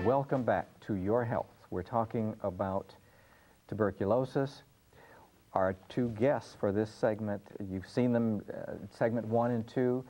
Welcome back to Your Health. We're talking about tuberculosis. Our two guests for this segment, you've seen them, segment 1 and 2,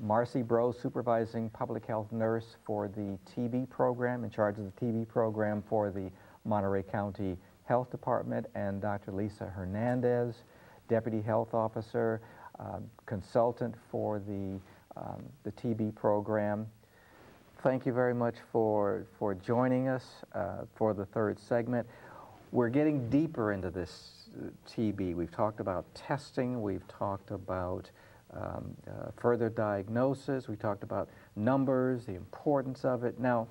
Marcy Broe, Supervising Public Health Nurse for the TB program, in charge of the TB program for the Monterey County Health Department, and Dr. Lisa Hernandez, Deputy Health Officer, consultant for the TB program. Thank you very much for joining us for the third segment. We're getting deeper into this TB. We've talked about testing, we've talked about further diagnosis, we talked about numbers, the importance of it. Now,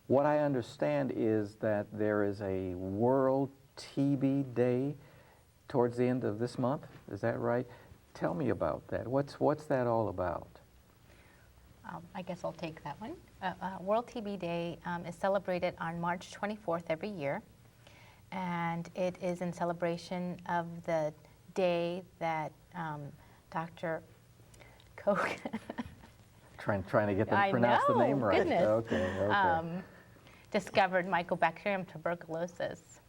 what I understand is that there is a World TB Day towards the end of this month. Is that right? Tell me about that. What's that all about? I guess I'll take that one. World TB Day is celebrated on March 24th every year, and it is in celebration of the day that Dr. Koch trying to get them to pronounce the name right. Goodness. Okay. Discovered Mycobacterium tuberculosis,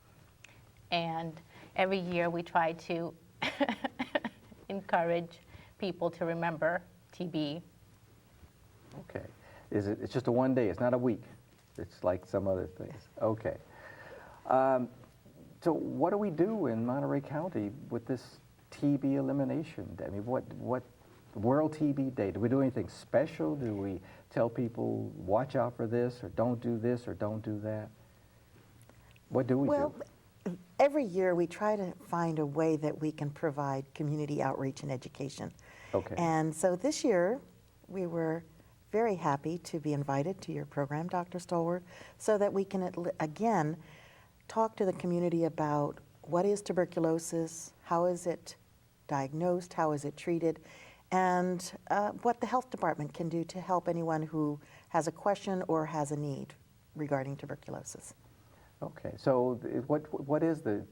and every year we try to encourage people to remember TB. Okay. It's just a one day, it's not a week. It's like some other things. Okay. So what do we do in Monterey County with this TB elimination day? I mean, what World TB Day, do we do anything special? Do we tell people, watch out for this, or don't do this, or don't do that? What do we do? Well, every year we try to find a way that we can provide community outreach and education. Okay. And so this year we were very happy to be invited to your program, Dr. Stallworth, so that we can again talk to the community about what is tuberculosis, how is it diagnosed, how is it treated, and what the health department can do to help anyone who has a question or has a need regarding tuberculosis. Okay, so what is the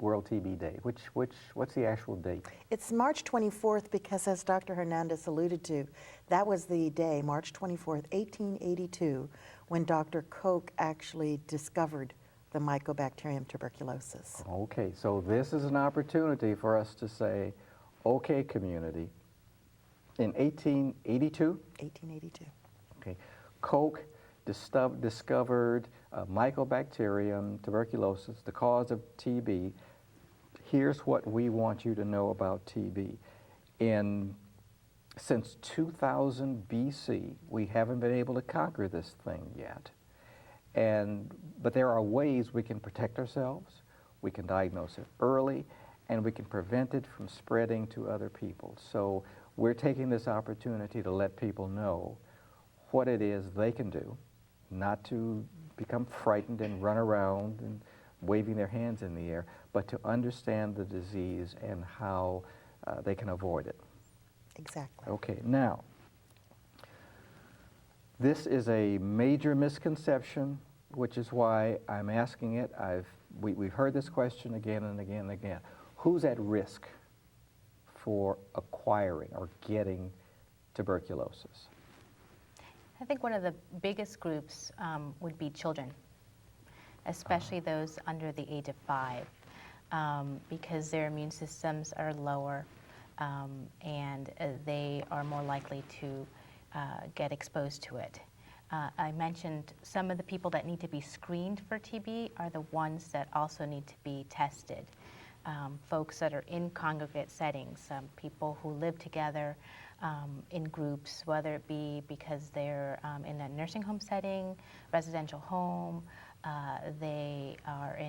World TB Day? What's the actual date? It's March 24th because, as Dr. Hernandez alluded to, that was the day, March 24th, 1882, when Dr. Koch actually discovered the Mycobacterium tuberculosis. Okay, so this is an opportunity for us to say, okay, community, in 1882? 1882. Okay, Koch discovered Mycobacterium tuberculosis, the cause of TB. Here's what we want you to know about TB. Since 2000 BC, we haven't been able to conquer this thing yet. But there are ways we can protect ourselves, we can diagnose it early, and we can prevent it from spreading to other people. So we're taking this opportunity to let people know what it is they can do, not to become frightened and run around and waving their hands in the air, but to understand the disease and how they can avoid it. Exactly. Okay, now, this is a major misconception, which is why I'm asking it. We've heard this question again and again and again. Who's at risk for acquiring or getting tuberculosis? I think one of the biggest groups would be children, especially those under the age of 5, because their immune systems are lower and they are more likely to get exposed to it. I mentioned some of the people that need to be screened for TB are the ones that also need to be tested. Folks that are in congregate settings, people who live together in groups, whether it be because they're in a nursing home setting, residential home, they are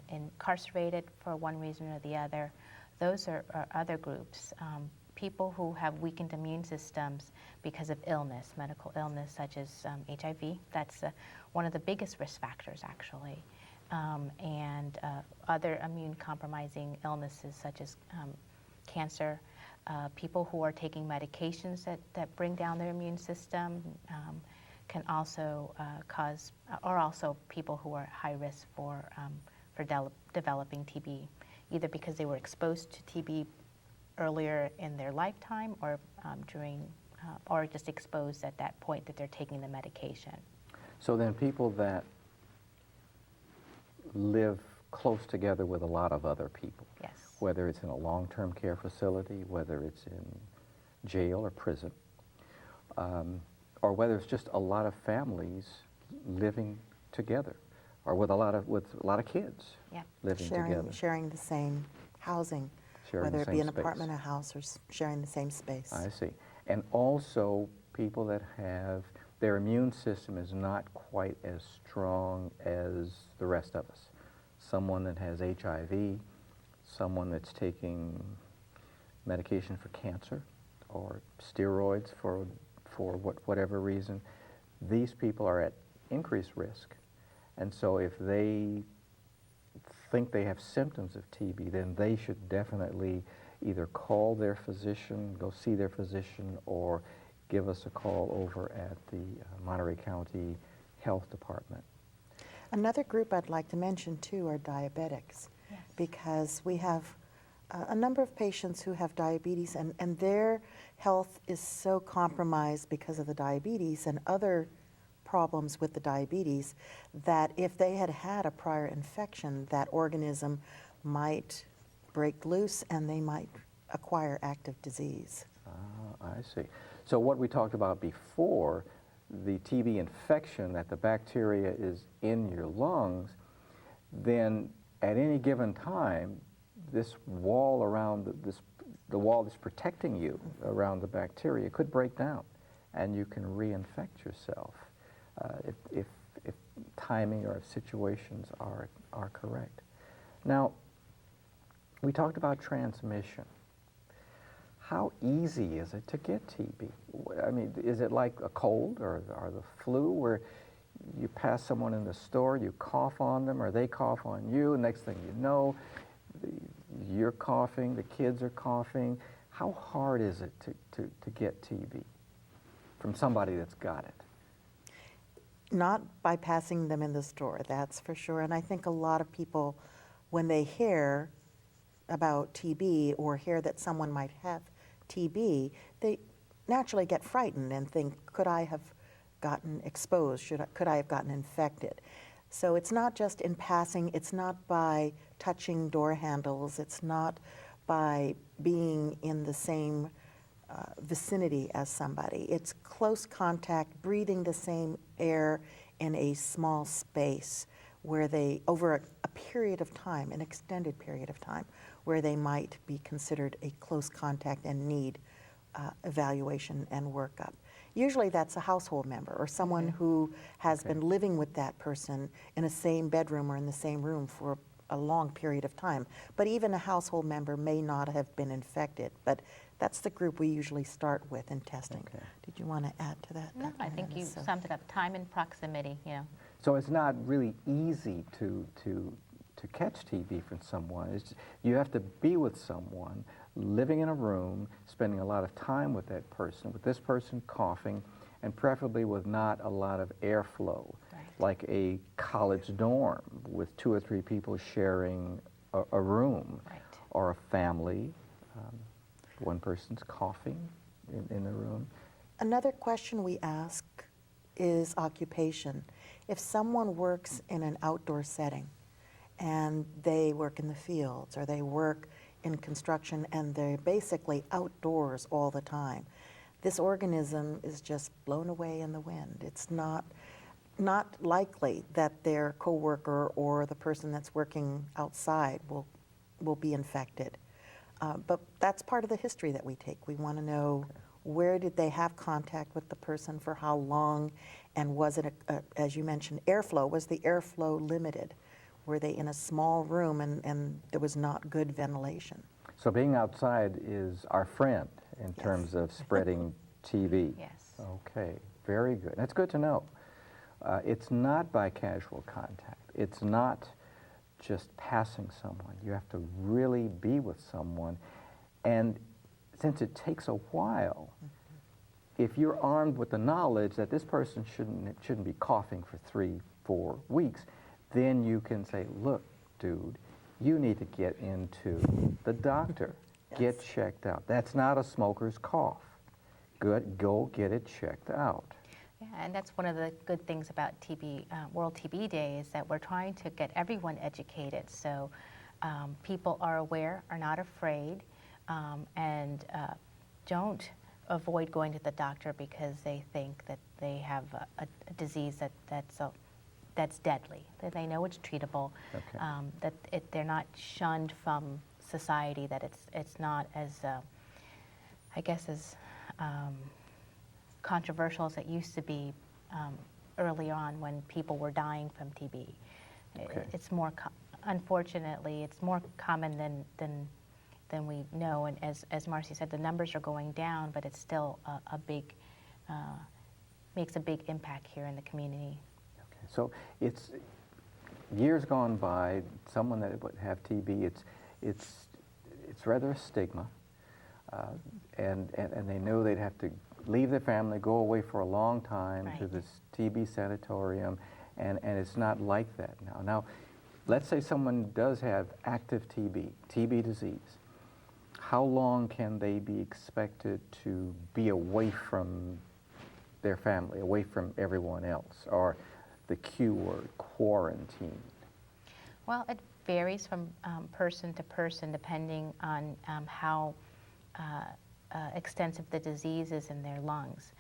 incarcerated for one reason or the other. Those are other groups. People who have weakened immune systems because of illness, medical illness such as HIV. That's one of the biggest risk factors, actually. And other immune compromising illnesses such as cancer. People who are taking medications that bring down their immune system can also cause, or also people who are high risk for developing TB, either because they were exposed to TB earlier in their lifetime or during, or just exposed at that point that they're taking the medication. So then people that live close together with a lot of other people, Yes. whether it's in a long-term care facility, whether it's in jail or prison, or whether it's just a lot of families living together, or with a lot of kids Yeah. living together. Sharing the same housing, Sharing whether the it be same an space. apartment, a house, or sharing the same space. I see. And also people that have, their immune system is not quite as strong as the rest of us. Someone that has HIV, someone that's taking medication for cancer or steroids for whatever reason, these people are at increased risk. And so if they think they have symptoms of TB, then they should definitely either call their physician, go see their physician, or give us a call over at the Monterey County Health Department. Another group I'd like to mention too are diabetics, Yes. because we have a number of patients who have diabetes, and their health is so compromised because of the diabetes and other problems with the diabetes that if they had had a prior infection, that organism might break loose and they might acquire active disease. I see. So what we talked about before, the TB infection, that the bacteria is in your lungs, then at any given time, this wall around the wall that's protecting you around the bacteria could break down, and you can reinfect yourself if timing or if situations are correct. Now, we talked about transmission. How easy is it to get TB? I mean, is it like a cold or the flu where you pass someone in the store, you cough on them, or they cough on you, and next thing you know, you're coughing, the kids are coughing. How hard is it to get TB from somebody that's got it? Not by passing them in the store, that's for sure. And I think a lot of people, when they hear about TB or hear that someone might have TB, they naturally get frightened and think, could I have gotten exposed? Could I have gotten infected? So it's not just in passing, it's not by touching door handles, it's not by being in the same vicinity as somebody. It's close contact, breathing the same air in a small space where they, over a period of time, an extended period of time, where they might be considered a close contact and need evaluation and workup. Usually that's a household member or someone who has been living with that person in the same bedroom or in the same room for a long period of time. But even a household member may not have been infected. But that's the group we usually start with in testing. Okay. Did you want to add to that? No, Dr. I think you Hernandez? summed it up. Time and proximity, you know. So it's not really easy to catch TB from someone. You have to be with someone, living in a room, spending a lot of time with that person, with this person coughing, and preferably with not a lot of airflow, Right. like a college dorm with 2 or 3 people sharing a room, Right. or a family. One person's coughing in the room. Another question we ask is occupation. If someone works in an outdoor setting and they work in the fields or they work in construction and they're basically outdoors all the time, this organism is just blown away in the wind. It's not likely that their coworker or the person that's working outside will be infected. But that's part of the history that we take. We want to know where did they have contact with the person, for how long, and was it, as you mentioned, airflow? Was the airflow limited? Were they in a small room and there was not good ventilation? So being outside is our friend in terms of spreading TB. Yes. Okay, very good. That's good to know. It's not by casual contact. It's not just passing someone. You have to really be with someone. And since it takes a while, if you're armed with the knowledge that this person shouldn't be coughing for 3-4 weeks, then you can say, look, dude, you need to get into the doctor. Get Yes. checked out. That's not a smoker's cough. Good, go get it checked out. Yeah, and that's one of the good things about TB, World TB Day, is that we're trying to get everyone educated. So people are aware, are not afraid, and don't avoid going to the doctor because they think that they have a disease that's deadly, that they know it's treatable, that they're not shunned from society, that it's not as, I guess, as controversial as it used to be early on when people were dying from TB. Okay. It's more, unfortunately, it's more common than we know, and as Marcy said, the numbers are going down, but it's still a big, makes a big impact here in the community. Okay. So it's years gone by, someone that would have TB, it's rather a stigma, and they know they'd have to leave their family, go away for a long time to this TB sanatorium, and it's not like that now. Now, let's say someone does have active TB disease. How long can they be expected to be away from their family, away from everyone else, or the Q word, quarantine? Well, it varies from person to person depending on how extensive the disease is in their lungs.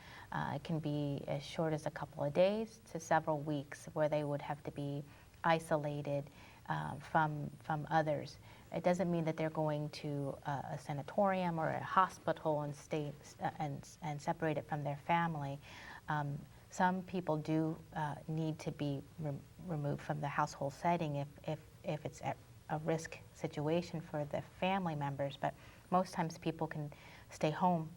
It can be as short as a couple of days to several weeks where they would have to be isolated from others. It doesn't mean that they're going to a sanatorium or a hospital and stay and separated from their family. Some people do need to be removed from the household setting if it's a risk situation for the family members, but most times people can stay home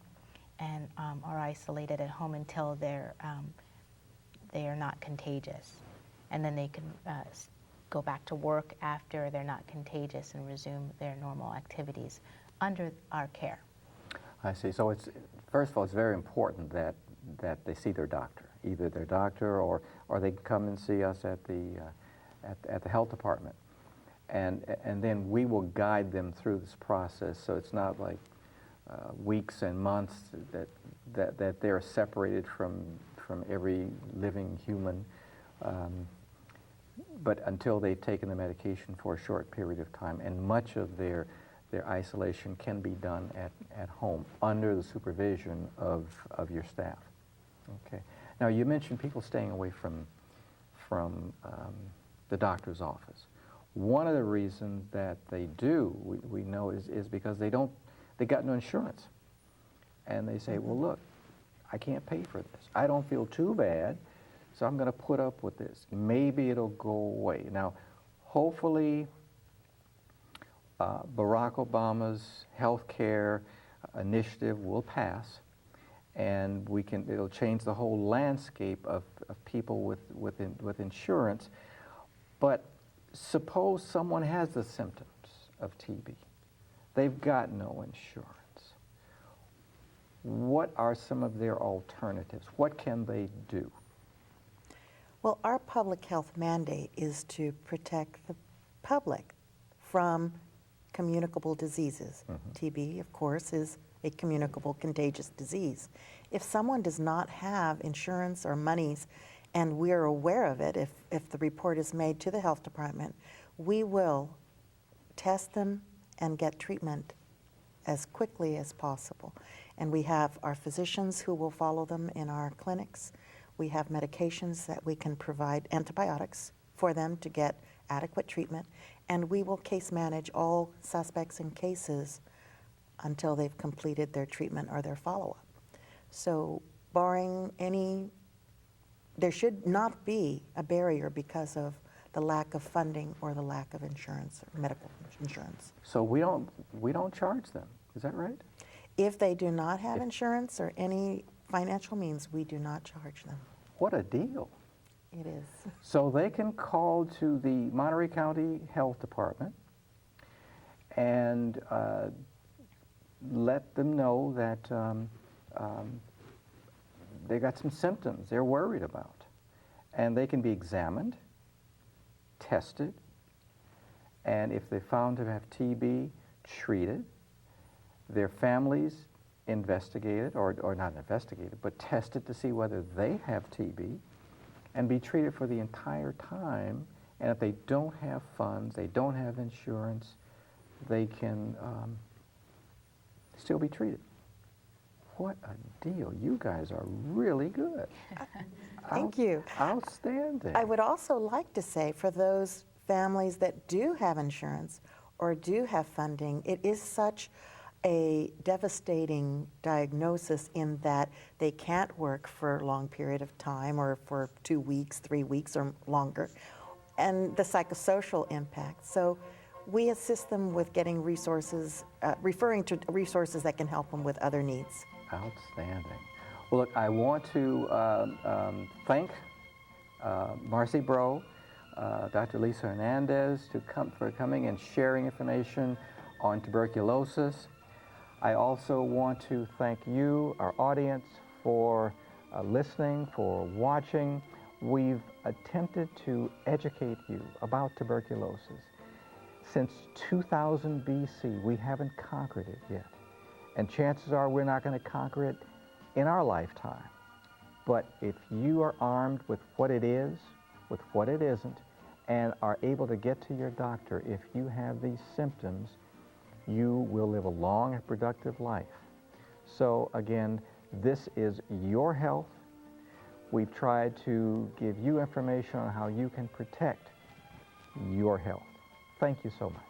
and are isolated at home until they are not contagious, and then they can go back to work after they're not contagious and resume their normal activities under our care. I see. So it's, first of all, it's very important that they see their doctor, either their doctor or they come and see us at the health department, and then we will guide them through this process. So it's not like weeks and months that they're separated from every living human. But until they've taken the medication for a short period of time, and much of their isolation can be done at home under the supervision of your staff. Okay. Now you mentioned people staying away from the doctor's office. One of the reasons that they do, we know, is because they got no insurance, and they say, well, look, I can't pay for this. I don't feel too bad, so I'm going to put up with this. Maybe it'll go away. Now, hopefully, Barack Obama's health care initiative will pass, and it'll change the whole landscape of people with insurance. But suppose someone has the symptoms of TB. They've got no insurance. What are some of their alternatives? What can they do? Well, our public health mandate is to protect the public from communicable diseases. TB, of course, is a communicable contagious disease. If someone does not have insurance or monies, and we're aware of it, if the report is made to the health department, we will test them and get treatment as quickly as possible. And we have our physicians who will follow them in our clinics. We have medications that we can provide, antibiotics, for them to get adequate treatment. And we will case manage all suspects and cases until they've completed their treatment or their follow-up. So barring any, there should not be a barrier because of the lack of funding or the lack of insurance, or medical insurance. So we don't charge them, is that right? If they do not have insurance or any financial means, we do not charge them. What a deal. It is. So they can call to the Monterey County Health Department and let them know that they got some symptoms they're worried about. And they can be examined, tested, and if they're found to have TB, treated. Their families investigated, or not investigated, but tested to see whether they have TB and be treated for the entire time. And if they don't have funds, they don't have insurance, they can still be treated. What a deal. You guys are really good. Thank you. Outstanding. I would also like to say, for those families that do have insurance or do have funding, it is such a devastating diagnosis in that they can't work for a long period of time, or for 2 weeks, 3 weeks, or longer, and the psychosocial impact. So we assist them with getting resources, referring to resources that can help them with other needs. Outstanding. Well, look, I want to thank Marcy Broe, Dr. Lisa Hernandez for coming and sharing information on tuberculosis. I also want to thank you, our audience, for listening, for watching. We've attempted to educate you about tuberculosis. Since 2000 BC, we haven't conquered it yet. And chances are we're not going to conquer it in our lifetime. But if you are armed with what it is, with what it isn't, and are able to get to your doctor if you have these symptoms, you will live a long and productive life. So again, this is your health. We've tried to give you information on how you can protect your health. Thank you so much.